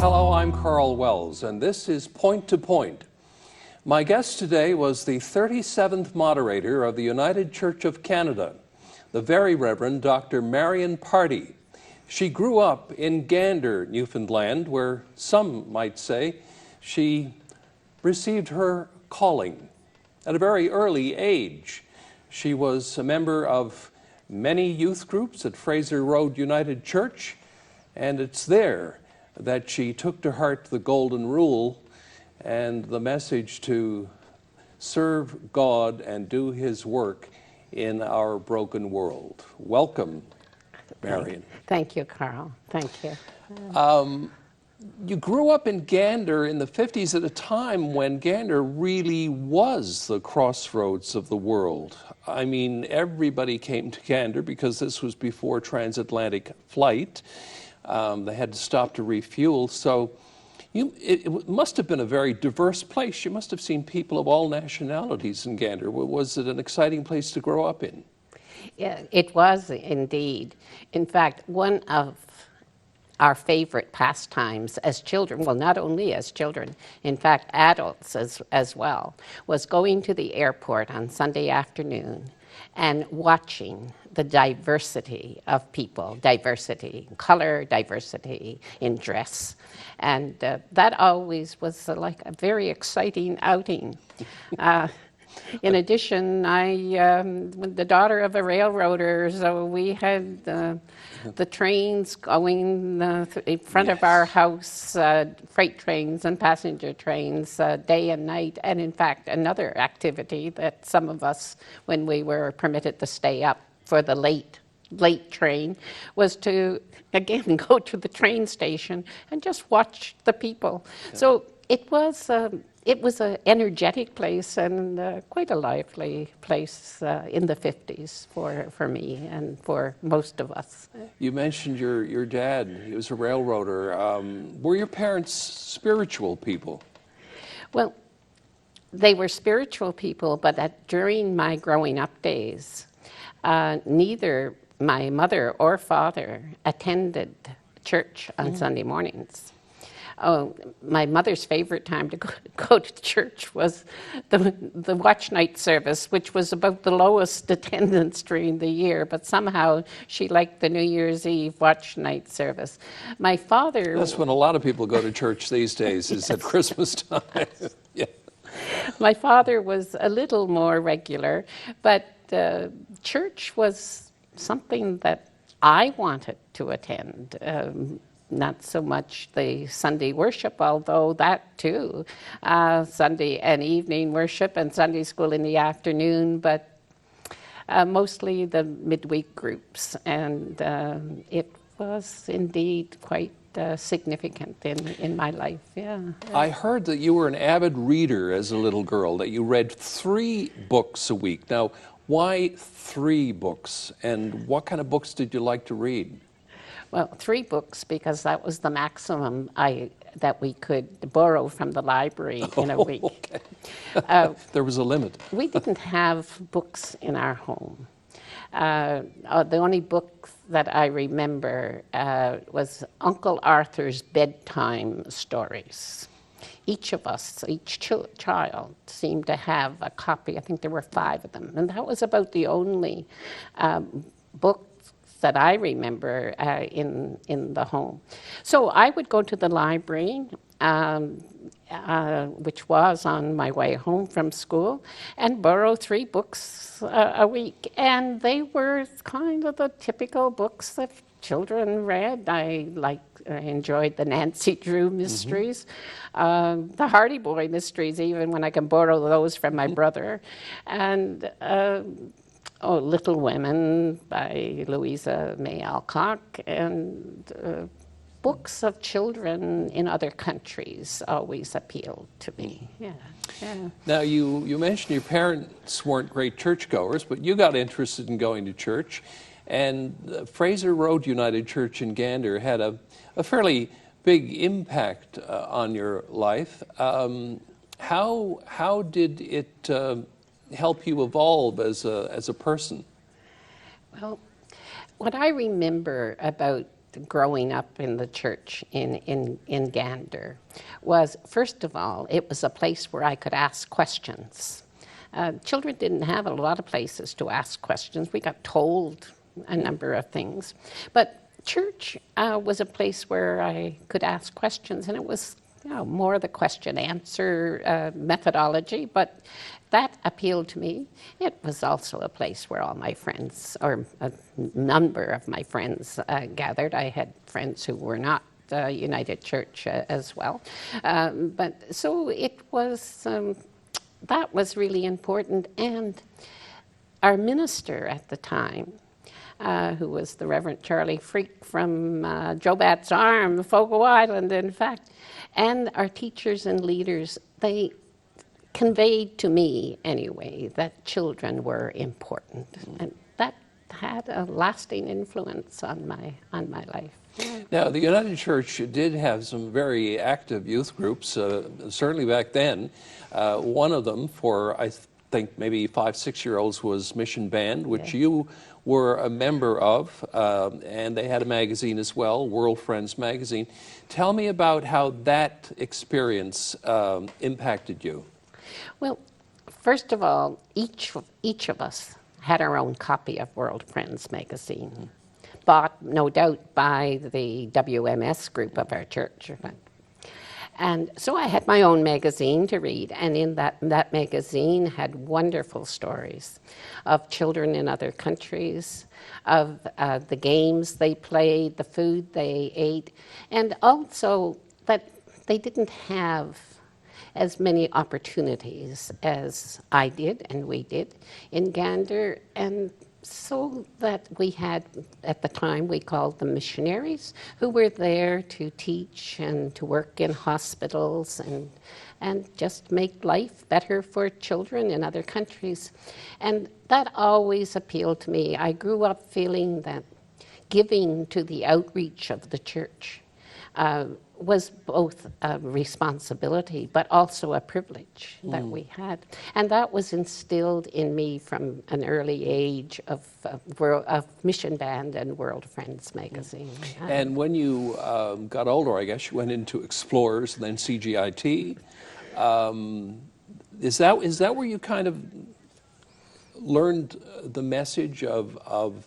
Hello, I'm Karl Wells, and this is Point to Point. My guest today was the 37th Moderator of the United Church of Canada, the Very Reverend Dr. Marion Pardy. She grew up in Gander, Newfoundland, where some might say she received her calling. At a very early age, she was a member of many youth groups at Fraser Road United Church, and it's there that she took to heart the golden rule and the message to serve God and do His work in our broken world. Welcome, Marion. Thank you, Karl. Thank you. You grew up in Gander in the 50s at a time when Gander really was the crossroads of the world. I mean, everybody came to Gander because this was before transatlantic flight. They had to stop to refuel. So it must have been a very diverse place. You must have seen people of all nationalities in Gander. Was it an exciting place to grow up in? Yeah, it was indeed. In fact, one of our favorite pastimes as children, well, not only as children, in fact, adults as well, was going to the airport on Sunday afternoon and watching the diversity of people, diversity in color, diversity in dress. And that always was like a very exciting outing. In addition, I'm the daughter of a railroader, so we had the trains going in front of our house, freight trains and passenger trains, day and night. And in fact, another activity that some of us, when we were permitted to stay up for the late train, was to, again, go to the train station and just watch the people. Yeah. So it was an energetic place and quite a lively place in the 50s for me and for most of us. You mentioned your dad. He was a railroader. Were your parents spiritual people? Well, they were spiritual people, but during my growing up days, neither my mother or father attended church on Sunday mornings. Oh, my mother's favorite time to go to church was the watch night service, which was about the lowest attendance during the year, but somehow she liked the New Year's Eve watch night service. My father... That's when a lot of people go to church these days, is at Christmas time. Yeah. My father was a little more regular, but church was something that I wanted to attend. Not so much the Sunday worship, although that too, Sunday and evening worship and Sunday school in the afternoon, but mostly the midweek groups. And it was indeed quite significant in my life, yeah. I heard that you were an avid reader as a little girl, that you read 3 books a week. Now, why 3 books? And what kind of books did you like to read? Well, 3 books, because that was the maximum that we could borrow from the library in a week. Okay. There was a limit. We didn't have books in our home. The only book that I remember was Uncle Arthur's bedtime stories. Each of us, each child, seemed to have a copy. I think there were 5 of them. And that was about the only book that I remember in the home. So I would go to the library, which was on my way home from school, and borrow 3 books a week. And they were kind of the typical books that children read. I enjoyed the Nancy Drew mysteries, the Hardy Boy mysteries, even when I can borrow those from my brother. And Little Women by Louisa May Alcott, and books of children in other countries always appealed to me. Yeah. Now, you mentioned your parents weren't great churchgoers, but you got interested in going to church, and Fraser Road United Church in Gander had a fairly big impact on your life. How did it help you evolve as a person? Well, what I remember about growing up in the church in Gander was, first of all, it was a place where I could ask questions. Children didn't have a lot of places to ask questions. We got told a number of things. But church was a place where I could ask questions, and it was more the question-answer methodology, but that appealed to me. It was also a place where all my friends, or a number of my friends, gathered. I had friends who were not United Church as well. But so it was, that was really important. And our minister at the time, who was the Reverend Charlie Freak from Jobat's Arm, Fogo Island, in fact, and our teachers and leaders, they conveyed to me, anyway, that children were important. And that had a lasting influence on my life. Now, the United Church did have some very active youth groups, certainly back then. One of them, for I think maybe 5, 6-year-olds, was Mission Band, which you were a member of, and they had a magazine as well, World Friends magazine. Tell me about how that experience impacted you. Well, first of all, each of us had our own copy of World Friends magazine, bought, no doubt, by the WMS group of our church. And so I had my own magazine to read, and in that magazine had wonderful stories of children in other countries, of the games they played, the food they ate, and also that they didn't have as many opportunities as I did and we did in Gander, and so that we had, at the time, we called them missionaries, who were there to teach and to work in hospitals and just make life better for children in other countries. And that always appealed to me. I grew up feeling that giving to the outreach of the church was both a responsibility but also a privilege that we had. And that was instilled in me from an early age of Mission Band and World Friends magazine. And when you got older, I guess you went into Explorers and then CGIT. Is that where you kind of learned the message of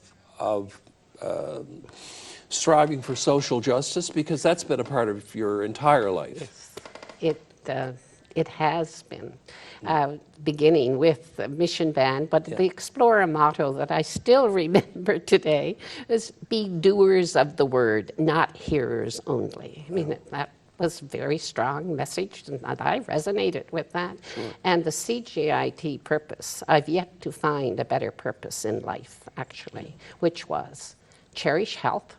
striving for social justice? Because that's been a part of your entire life. Yes, it has been, beginning with the Mission Band, but the Explorer motto that I still remember today is be doers of the word, not hearers only. I mean, that was a very strong message, and I resonated with that. Sure. And the CGIT purpose, I've yet to find a better purpose in life, actually, which was cherish health,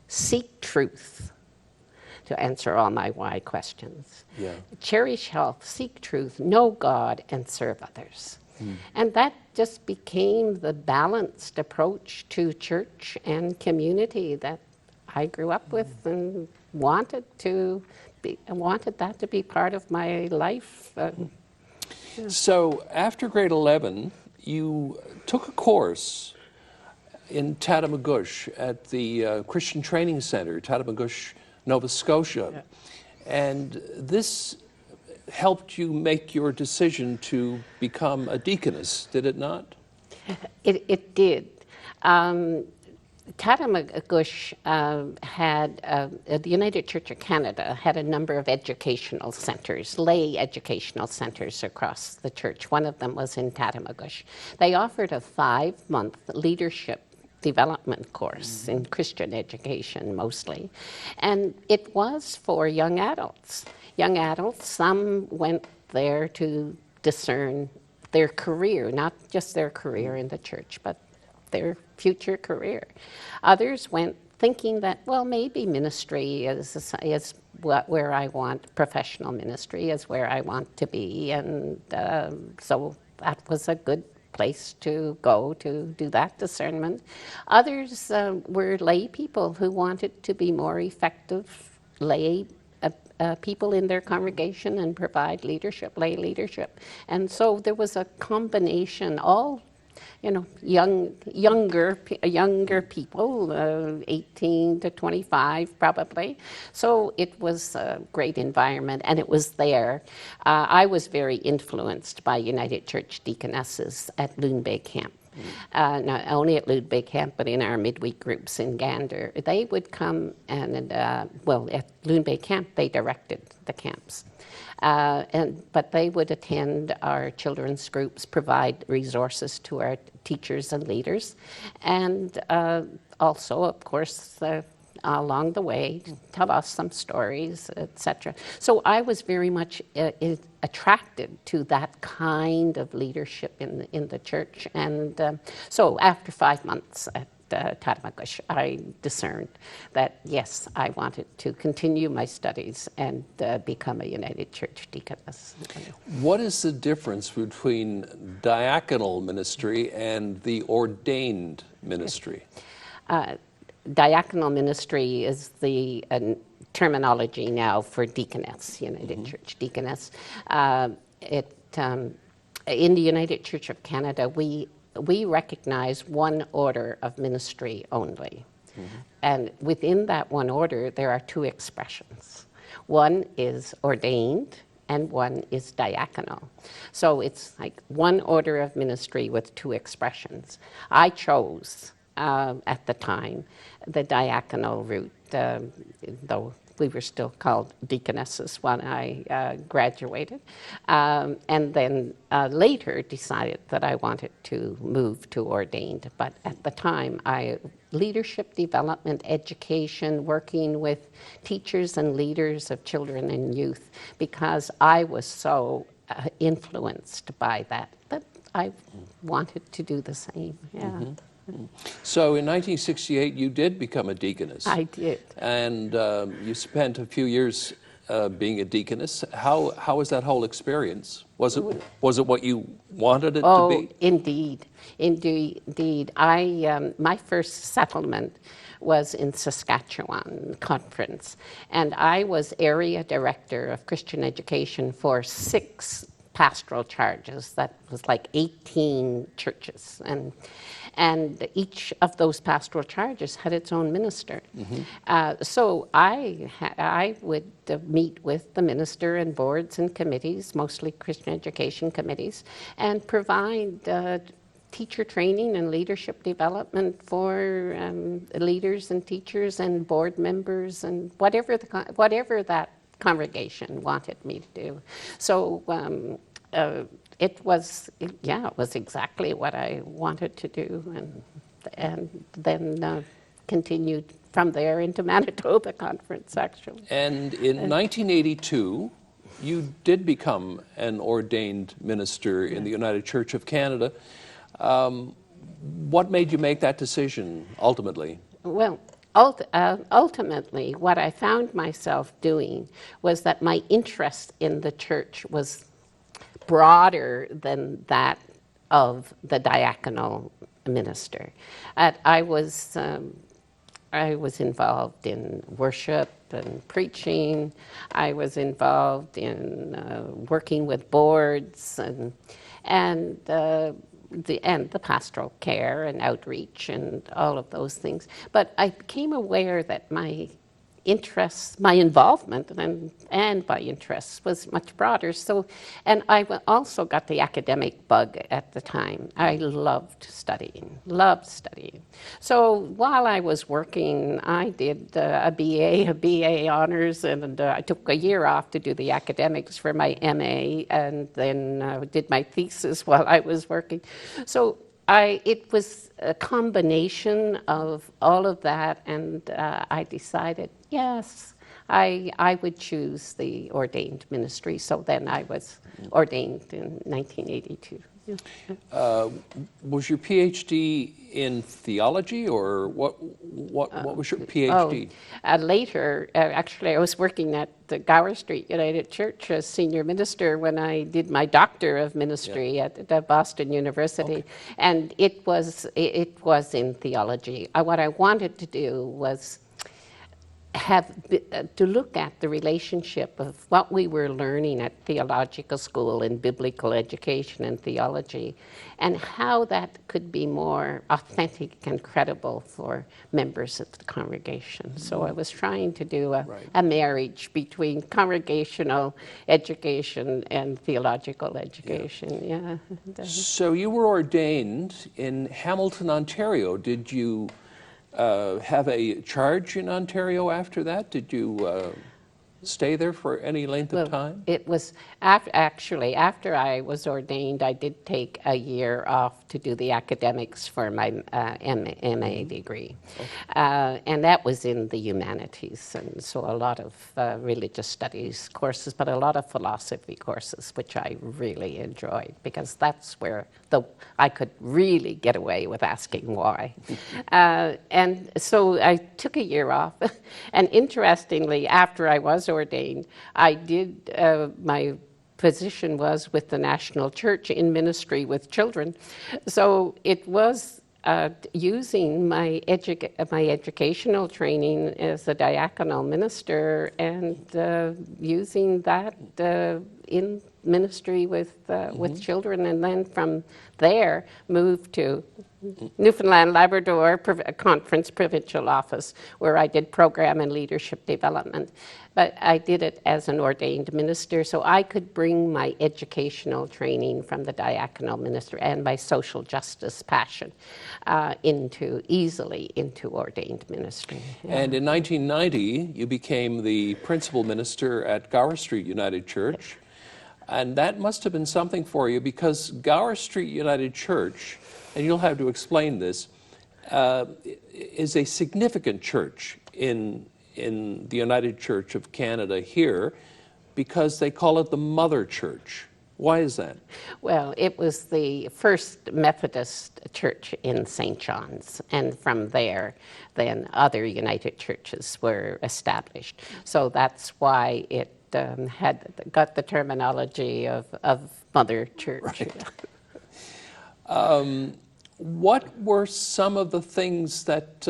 seek truth, to answer all my why questions. Yeah. Cherish health, seek truth, know God, and serve others. And that just became the balanced approach to church and community that I grew up with and wanted that to be part of my life. So after grade 11, you took a course in Tatamagouche at the Christian Training Center, Tatamagouche, Nova Scotia. And this helped you make your decision to become a deaconess, did it not? It did. Tatamagouche had, the United Church of Canada had a number of educational centers, lay educational centers across the church. One of them was in Tatamagouche. They offered a 5-month leadership development course in Christian education mostly. And it was for young adults. Young adults, some went there to discern their career, not just their career in the church, but their future career. Others went thinking that, well, maybe ministry is where I want, professional ministry is where I want to be, and so that was a good place to go to do that discernment. Others were lay people who wanted to be more effective lay people in their congregation and provide leadership, lay leadership. And so there was a combination, all younger people, 18 to 25 probably. So it was a great environment, and it was there. I was very influenced by United Church Deaconesses at Loon Bay Camp. Not only at Loon Bay Camp, but in our midweek groups in Gander. They would come and, at Loon Bay Camp, they directed the camps. But they would attend our children's groups, provide resources to our teachers and leaders, and also, of course, along the way, tell us some stories, etc. So I was very much attracted to that kind of leadership in the church, and so after 5 months at Tatamagouche, I discerned that, yes, I wanted to continue my studies and become a United Church deaconess. What is the difference between diaconal ministry and the ordained ministry? Diaconal ministry is the terminology now for deaconess, United Church deaconess. In the United Church of Canada, we recognize one order of ministry only. And within that one order, there are two expressions. One is ordained, and one is diaconal. So it's like one order of ministry with two expressions. I chose, at the time, the diaconal route, though we were still called deaconesses when I graduated, and then later decided that I wanted to move to ordained. But at the time, leadership development, education, working with teachers and leaders of children and youth, because I was so influenced by that I wanted to do the same. Yeah. So in 1968, you did become a deaconess. I did. And you spent a few years being a deaconess. How was that whole experience? Was it what you wanted it to be? Indeed. My first settlement was in Saskatchewan conference, and I was area director of Christian education for 6 pastoral charges. That was like 18 churches, and each of those pastoral charges had its own minister. So I would meet with the minister and boards and committees, mostly Christian education committees, and provide teacher training and leadership development for leaders and teachers and board members and whatever that congregation wanted me to do. So it was exactly what I wanted to do, and then continued from there into Manitoba Conference, actually. And in 1982, you did become an ordained minister in the United Church of Canada. What made you make that decision ultimately? Well, ultimately, what I found myself doing was that my interest in the church was broader than that of the diaconal minister. I was involved in worship and preaching. I was involved in working with boards and the pastoral care and outreach and all of those things. But I became aware that my interests, my involvement and my interests was much broader. So, and I also got the academic bug at the time. I loved studying. So while I was working, I did a BA honors, and I took a year off to do the academics for my MA, and then did my thesis while I was working. So it was a combination of all of that, and I decided, yes, I would choose the ordained ministry. So then I was ordained in 1982. Was your PhD in theology, or what was your PhD? Later, actually, I was working at the Gower Street United Church as senior minister when I did my Doctor of Ministry at Boston University, and it was in theology. What I wanted to do was to look at the relationship of what we were learning at theological school in biblical education and theology, and how that could be more authentic and credible for members of the congregation. So I was trying to do a marriage between congregational education and theological education. So you were ordained in Hamilton, Ontario. Did you have a charge in Ontario after that? Did you stay there for any length of time? It was after I was ordained, I did take a year off to do the academics for my MA degree. Okay. And that was in the humanities, and so a lot of religious studies courses, but a lot of philosophy courses, which I really enjoyed, because that's where I could really get away with asking why. And so I took a year off, and interestingly, after I was ordained, I did, my position was with the National Church in ministry with children. So it was using my educational training as a diaconal minister, and using that in ministry with children, and then from there moved to Newfoundland Labrador Conference Provincial Office, where I did program and leadership development. But I did it as an ordained minister, so I could bring my educational training from the diaconal minister and my social justice passion easily into ordained ministry. Yeah. And in 1990, you became the principal minister at Gower Street United Church. And that must have been something for you, because Gower Street United Church, and you'll have to explain this, is a significant church in the United Church of Canada here, because they call it the Mother Church. Why is that? Well, it was the first Methodist church in St. John's, and from there, then other United churches were established. So that's why it had got the terminology of Mother Church. Right. What were some of the things that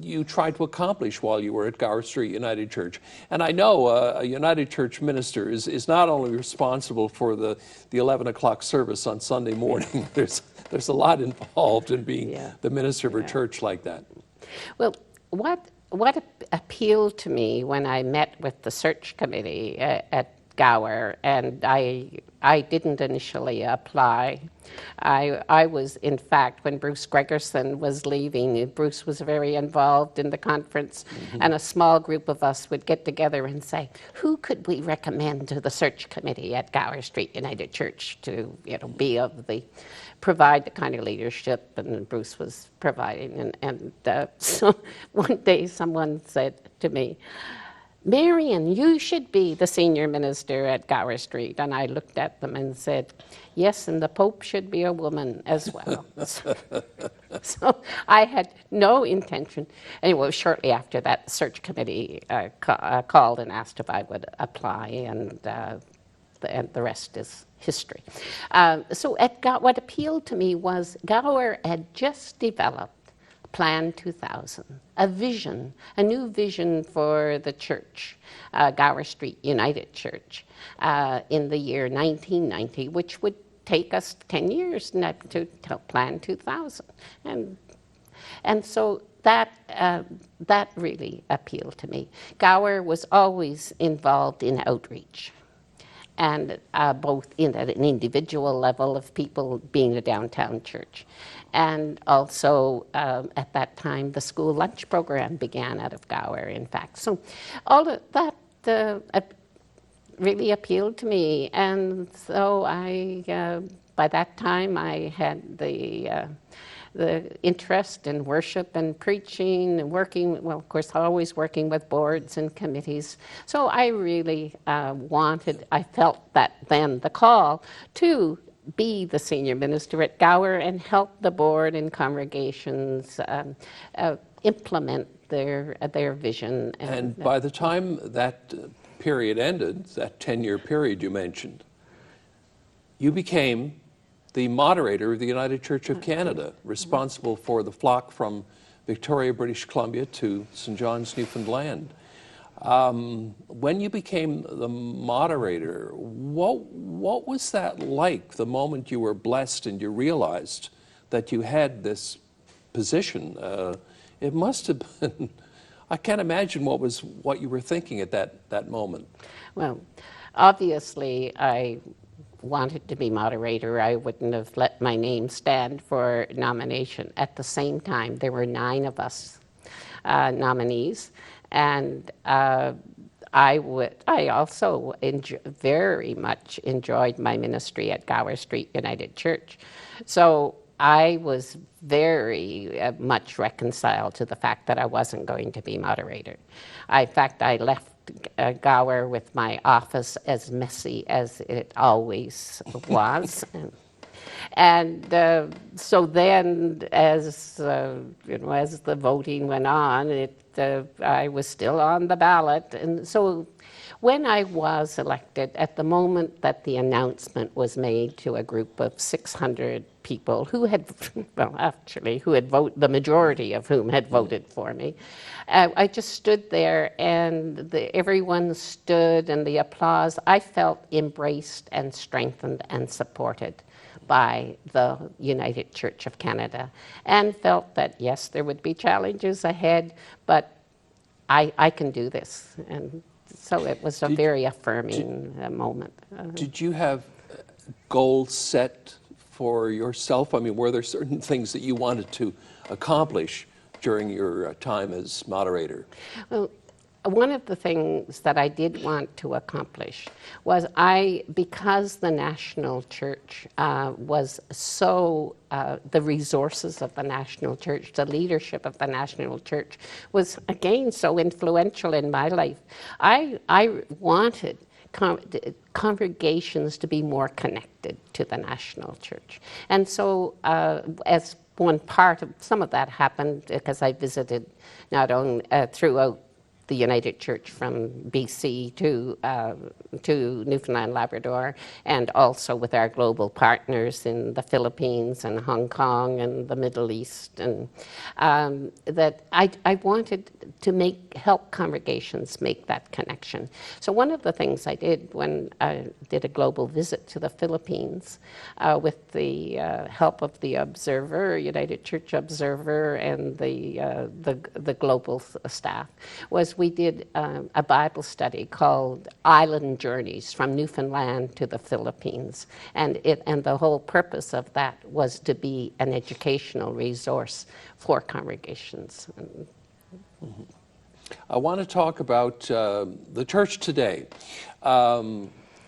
you tried to accomplish while you were at Gower Street United Church? And I know a United Church minister is not only responsible for the 11 o'clock service on Sunday morning. There's a lot involved in being the minister of a church like that. Well, what appealed to me when I met with the search committee at Gower, and I didn't initially apply. I was, in fact, when Bruce Gregerson was leaving, Bruce was very involved in the conference, and a small group of us would get together and say, who could we recommend to the search committee at Gower Street United Church to, provide the kind of leadership, and Bruce was providing. And so one day someone said to me, Marion, you should be the senior minister at Gower Street. And I looked at them and said, yes, and the Pope should be a woman as well. So I had no intention. Anyway, shortly after that, the search committee called and asked if I would apply, and the rest is history. So what appealed to me was Gower had just developed Plan 2000, a new vision for the church, Gower Street United Church, in the year 1990, which would take us 10 years to Plan 2000. And so that really appealed to me. Gower was always involved in outreach, and both in at an individual level of people being a downtown church. And also, at that time, the school lunch program began out of Gower, in fact. So all of that really appealed to me. And so by that time, I had the interest in worship and preaching and working, well, of course, always working with boards and committees. So I really I felt that then the call to be the senior minister at Gower and help the board and congregations implement their vision. And by the time that period ended, that 10-year period you mentioned, you became the moderator of the United Church of Canada, responsible for the flock from Victoria, British Columbia to St. John's, Newfoundland. When you became the moderator, what was that like, the moment you were blessed and you realized that you had this position? It must have been, I can't imagine what you were thinking at that moment. Well, obviously, I wanted to be moderator. I wouldn't have let my name stand for nomination. At the same time, there were 9 of us nominees, and I also very much enjoyed my ministry at Gower Street United Church. So I was very much reconciled to the fact that I wasn't going to be moderator. In fact, I left Gower with my office as messy as it always was. And so then, as as the voting went on, I was still on the ballot. And so when I was elected, at the moment that the announcement was made to a group of 600 people who had, the majority of whom had voted for me, I just stood there, and everyone stood, and the applause, I felt embraced and strengthened and supported by the United Church of Canada, and felt that, yes, there would be challenges ahead, but I can do this. And so it was a very affirming moment. Did you have goals set for yourself? I mean, were there certain things that you wanted to accomplish during your time as moderator? Well, one of the things that I did want to accomplish was because the national church was so, the resources of the national church, the leadership of the national church was, again, so influential in my life. I wanted congregations to be more connected to the national church. And so as one part of some of that happened because I visited not only throughout the United Church from BC to Newfoundland, Labrador, and also with our global partners in the Philippines and Hong Kong and the Middle East, and that I wanted to help congregations make that connection. So one of the things I did when I did a global visit to the Philippines with the help of the Observer, United Church Observer, and the global staff, was we did a Bible study called Island Journeys from Newfoundland to the Philippines. And the whole purpose of that was to be an educational resource for congregations. Mm-hmm. I want to talk about the church today.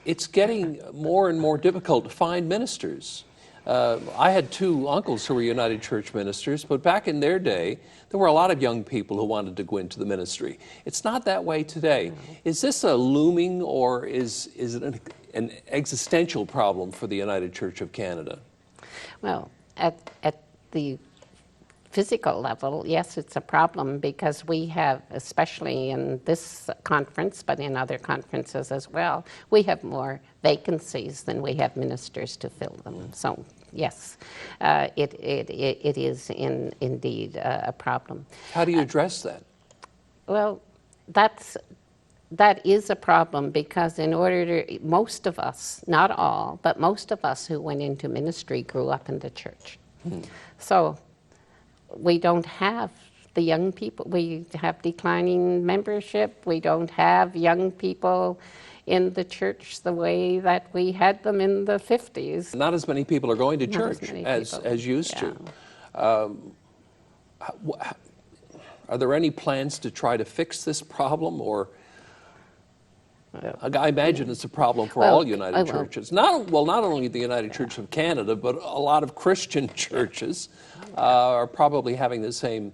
It's getting more and more difficult to find ministers. I had 2 uncles who were United Church ministers, but back in their day, there were a lot of young people who wanted to go into the ministry. It's not that way today. Is this a looming, or is it an existential problem for the United Church of Canada? Well, at the physical level, yes, it's a problem because we have, especially in this conference, but in other conferences as well, we have more vacancies than we have ministers to fill them. So yes, it is indeed a problem. How do you address that? Well, that is a problem because in order to, most of us, not all, but most of us who went into ministry grew up in the church. So we don't have the young people. We have declining membership. We don't have young people in the church the way that we had them in the 50s. Not as many people are going to church as used to. Are there any plans to try to fix this problem, or? I imagine it's a problem for all United Churches. Not only the United Church of Canada, but a lot of Christian churches are probably having the same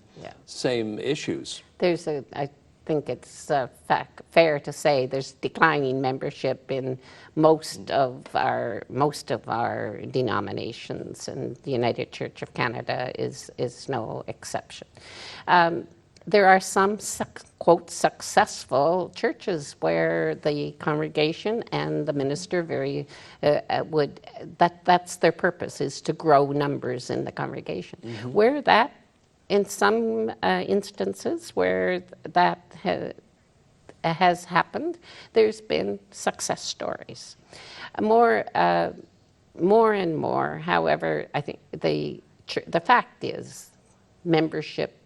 issues. I think it's fair to say there's declining membership in most of our denominations, and the United Church of Canada is no exception. There are some, quote, successful churches where the congregation and the minister that's their purpose, is to grow numbers in the congregation. Mm-hmm. Where that in some instances where that has happened, there's been success stories. More and more, however, I think the fact is membership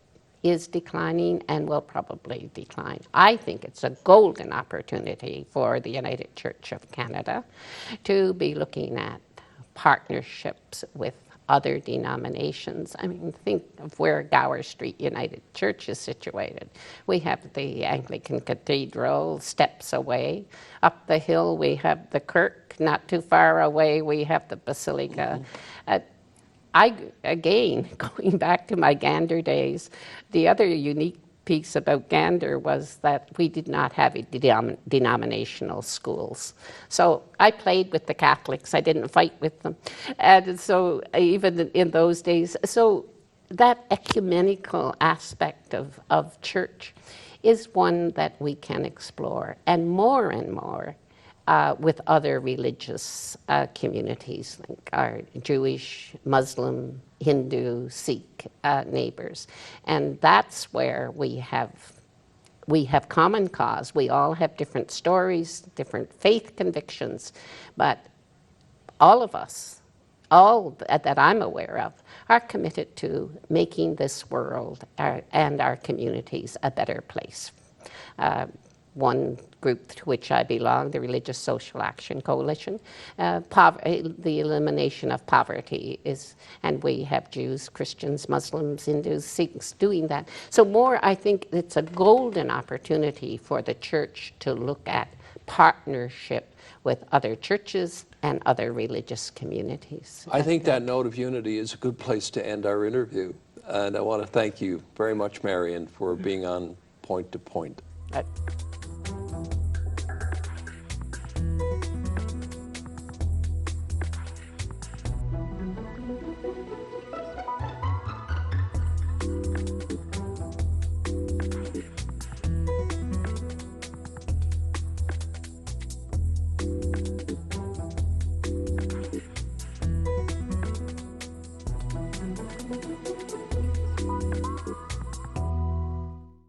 is declining and will probably decline. I think it's a golden opportunity for the United Church of Canada to be looking at partnerships with other denominations. I mean, think of where Gower Street United Church is situated. We have the Anglican Cathedral steps away. Up the hill we have the kirk. Not too far away we have the Basilica. Again, going back to my Gander days, the other unique piece about Gander was that we did not have denominational schools. So I played with the Catholics, I didn't fight with them. And so even in those days, so that ecumenical aspect of church is one that we can explore, and more with other religious communities, like our Jewish, Muslim, Hindu, Sikh neighbors. And that's where we have common cause. We all have different stories, different faith convictions, but all of us, all that I'm aware of, are committed to making this world and our communities a better place. One group to which I belong, the Religious Social Action Coalition, the elimination of poverty is, and we have Jews, Christians, Muslims, Hindus, Sikhs doing that. So more, I think it's a golden opportunity for the church to look at partnership with other churches and other religious communities. I think that note of unity is a good place to end our interview. And I want to thank you very much, Marion, for being on Point to Point.